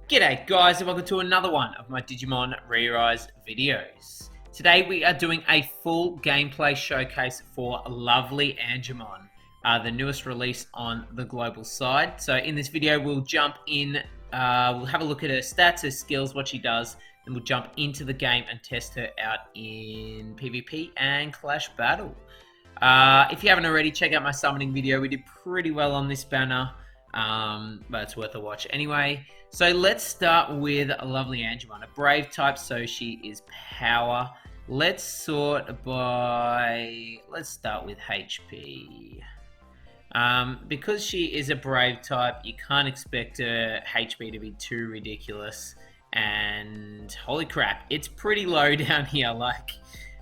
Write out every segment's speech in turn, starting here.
G'day guys and welcome to another one of my Digimon ReArise videos. Today we are doing a full gameplay showcase for LovelyAngemon, the newest release on the global side. So in this video we'll jump in, we'll have a look at her stats, her skills, what she does, and we'll jump into the game and test her out in PvP and Clash Battle. If you haven't already, check out my summoning video. We did pretty well on this banner. But it's worth a watch anyway. So let's start with LovelyAngemon, a brave type, so she is power. Let's start with HP. Because she is a brave type, you can't expect her HP to be too ridiculous. And holy crap, it's pretty low down here, like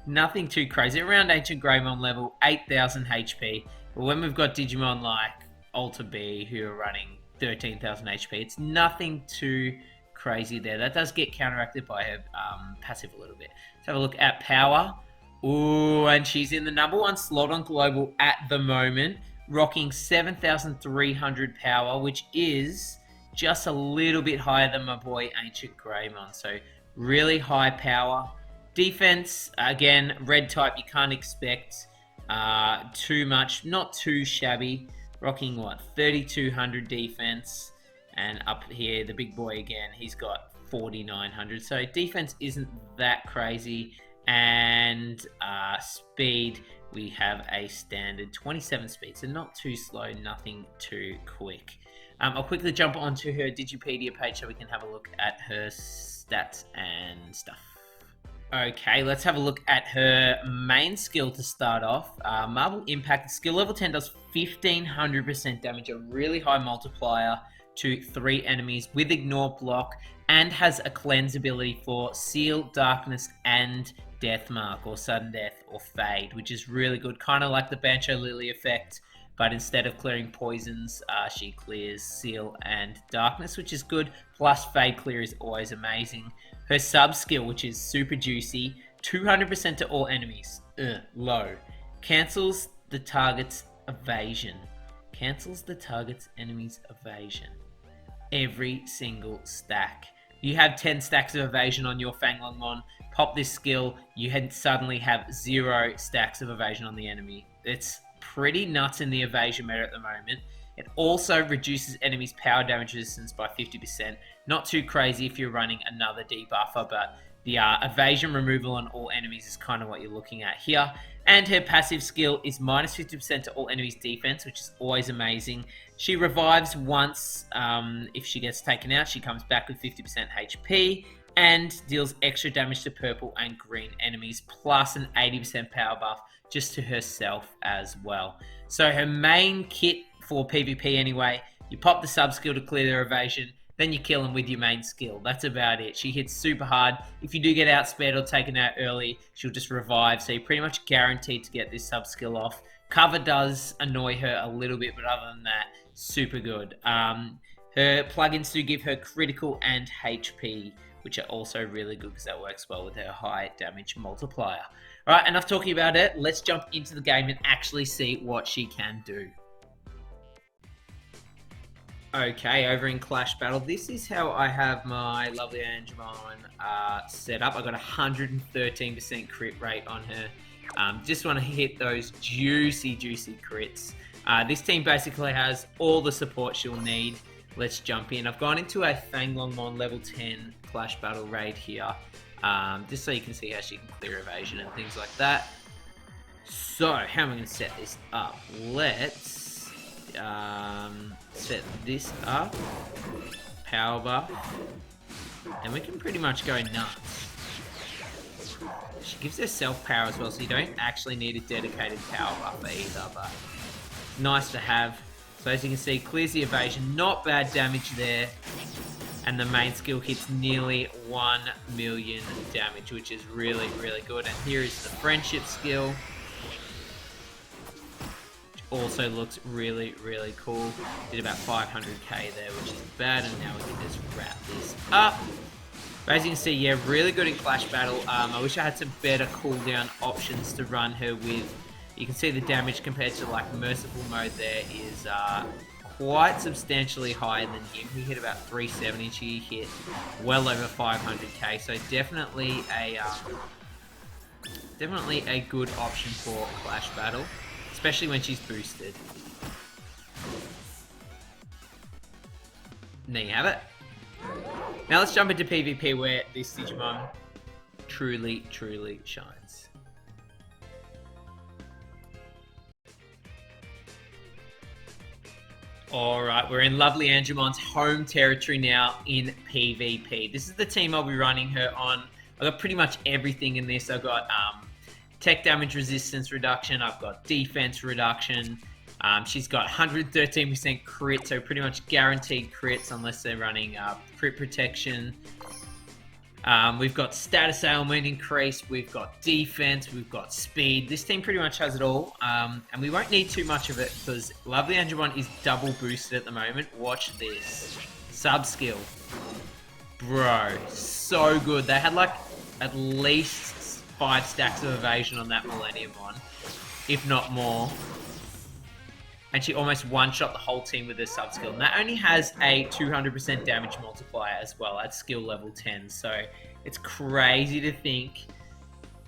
nothing too crazy. Around Ancient Greymon level, 8,000 HP. But when we've got Digimon like Alter B who are running 13,000 HP, it's nothing too crazy there. That does get counteracted by her passive a little bit. Let's have a look at power. Ooh, and she's in the #1 slot on global at the moment, rocking 7,300 power, which is just a little bit higher than my boy Ancient Greymon. So really high power. Defense, again, red type, you can't expect too much, not too shabby. Rocking what, 3,200 defense, and up here the big boy again, he's got 4,900. So defense isn't that crazy, and speed, we have a standard 27 speed, so not too slow, nothing too quick. I'll quickly jump onto her Digipedia page so we can have a look at her stats and stuff. Okay, let's have a look at her main skill to start off. Marble Impact, skill level 10 does 1,500% damage, a really high multiplier to 3 enemies with Ignore Block, and has a cleanse ability for Seal, Darkness, and Death Mark, or Sudden Death, or Fade, which is really good. Kind of like the Bancho Lily effect, but instead of clearing poisons, she clears Seal and Darkness, which is good. Plus Fade Clear is always amazing. Her sub skill, which is super juicy, 200% to all enemies. Low. Cancels the target's evasion. Cancels the target's enemy's evasion. Every single stack. You have 10 stacks of evasion on your Fanglongmon. Pop this skill, you suddenly have 0 stacks of evasion on the enemy. It's pretty nuts in the evasion meta at the moment. It also reduces enemies' power damage resistance by 50%. Not too crazy if you're running another debuffer, but the evasion removal on all enemies is kind of what you're looking at here. And her passive skill is minus 50% to all enemies' defense, which is always amazing. She revives once if she gets taken out. She comes back with 50% HP and deals extra damage to purple and green enemies, plus an 80% power buff just to herself as well. So her main kit for PvP anyway, you pop the sub skill to clear their evasion, then you kill them with your main skill. That's about it. She hits super hard. If you do get outspared or taken out early, she'll just revive, so you're pretty much guaranteed to get this sub skill off. Cover does annoy her a little bit, but other than that, super good. Her plugins do give her critical and HP, which are also really good because that works well with her high damage multiplier. Alright, enough talking about it. Let's jump into the game and actually see what she can do. Okay, over in Clash Battle, this is how I have my LovelyAngemon set up. I got 113% crit rate on her. Just want to hit those juicy crits. This team basically has all the support she'll need. Let's jump in. I've gone into a Fanglongmon level 10 Clash Battle raid here, just so you can see how she can clear evasion and things like that. So, how am I going to set this up? Let's set this up, power buff, and we can pretty much go nuts. She gives herself power as well, so you don't actually need a dedicated power buff either, but nice to have. So as you can see, clears the evasion, not bad damage there, and the main skill hits nearly 1 million damage, which is really good. And here is the friendship skill, also looks really cool. Did about 500k there, which is bad, and now we can just wrap this up. But as you can see, yeah, really good in Clash Battle. I wish I had some better cooldown options to run her with. You can see the damage compared to like Merciful mode there is quite substantially higher than him. He hit about 370. She hit well over 500k. So definitely a good option for Clash Battle, especially when she's boosted. And there you have it. Now let's jump into PvP where this Digimon truly shines. Alright, we're in LovelyAngemon's home territory now in PvP. This is the team I'll be running her on. I've got pretty much everything in this. I've got tech damage resistance reduction. I've got defense reduction. She's got 113% crit, so pretty much guaranteed crits unless they're running crit protection. We've got status ailment increase, we've got defense, we've got speed. This team pretty much has it all, and we won't need too much of it because LovelyAngemon is double boosted at the moment. Watch this. Sub skill. Bro, so good. They had like at least 5 stacks of evasion on that Millennium one, if not more. And she almost one-shot the whole team with her sub-skill. And that only has a 200% damage multiplier as well at skill level 10. So it's crazy to think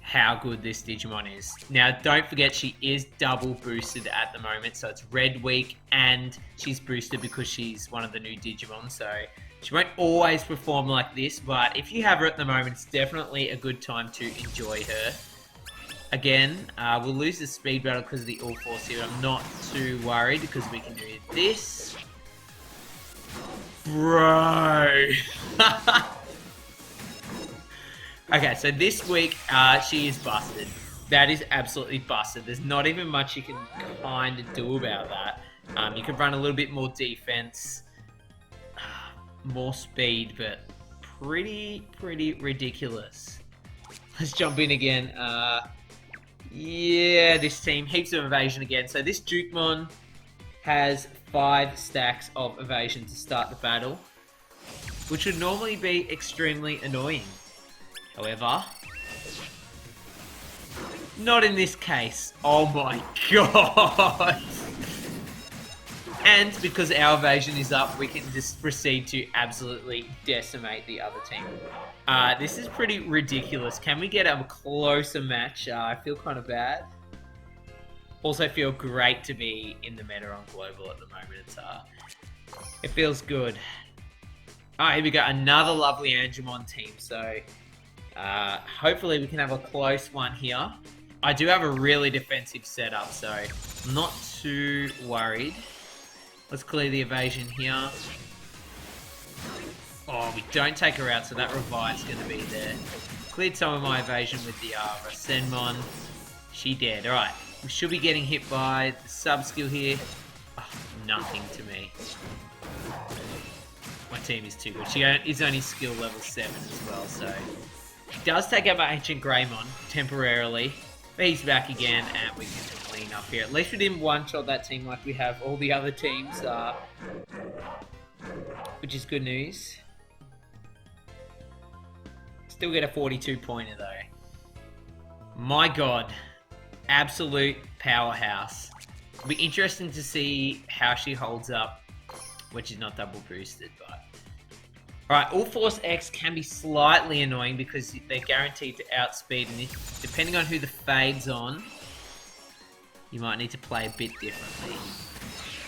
how good this Digimon is. Now, don't forget she is double boosted at the moment. So it's Red Week and she's boosted because she's one of the new Digimon. So she won't always perform like this. But if you have her at the moment, it's definitely a good time to enjoy her. Again, we'll lose the speed battle because of the all force here. I'm not too worried because we can do this. Bro! Okay, so this week, she is busted. That is absolutely busted. There's not even much you can kind of do about that. You can run a little bit more defense, more speed, but pretty ridiculous. Let's jump in again. Yeah, this team, heaps of evasion again. So this Jukemon has 5 stacks of evasion to start the battle, which would normally be extremely annoying. However, not in this case. Oh my god! And because our evasion is up, we can just proceed to absolutely decimate the other team. This is pretty ridiculous. Can we get a closer match? I feel kind of bad. Also feel great to be in the meta on Global at the moment. It feels good. Alright, here we go. Another LovelyAngemon team. So hopefully we can have a close one here. I do have a really defensive setup, so I'm not too worried. Let's clear the evasion here. Oh, we don't take her out, so that revive's going to be there. Cleared some of my evasion with the Rasenmon. She dead. Alright, we should be getting hit by the sub-skill here. Oh, nothing to me. My team is too good. She is only skill level 7 as well, so... She does take out my Ancient Greymon temporarily. But he's back again, and we can clean up here. At least we didn't one-shot that team like we have all the other teams, which is good news. Still get a 42-pointer though. My god. Absolute powerhouse. It'll be interesting to see how she holds up when she's not double boosted, but... Alright, All Force X can be slightly annoying because they're guaranteed to outspeed, and depending on who the fade's on, you might need to play a bit differently.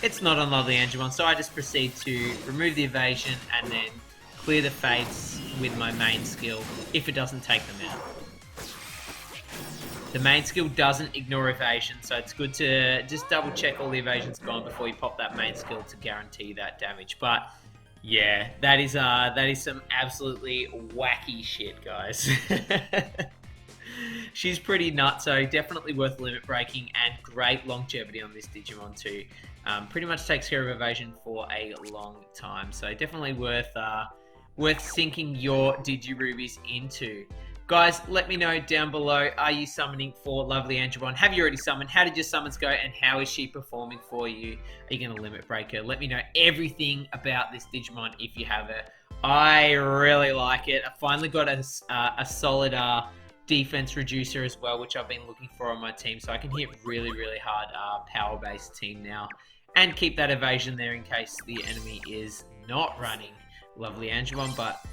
It's not on LovelyAngemon, so I just proceed to remove the evasion and then clear the fades with my main skill if it doesn't take them out. The main skill doesn't ignore evasion, so it's good to just double check all the evasion's gone before you pop that main skill to guarantee that damage. But yeah, that is some absolutely wacky shit, guys. She's pretty nuts, so definitely worth limit breaking and great longevity on this Digimon too. Pretty much takes care of evasion for a long time, so definitely worth sinking your Digirubies into. Guys, let me know down below, are you summoning for LovelyAngemon? Have you already summoned? How did your summons go? And how is she performing for you? Are you going to limit break her? Let me know everything about this Digimon if you have her. I really like it. I finally got a solid defense reducer as well, which I've been looking for on my team. So I can hit really hard power-based team now. and keep that evasion there in case the enemy is not running LovelyAngemon. But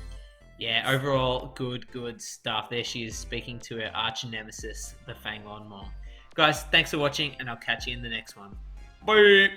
yeah, overall, good stuff. There she is speaking to her arch nemesis, the Fanglon Mom. Guys, thanks for watching, and I'll catch you in the next one. Bye!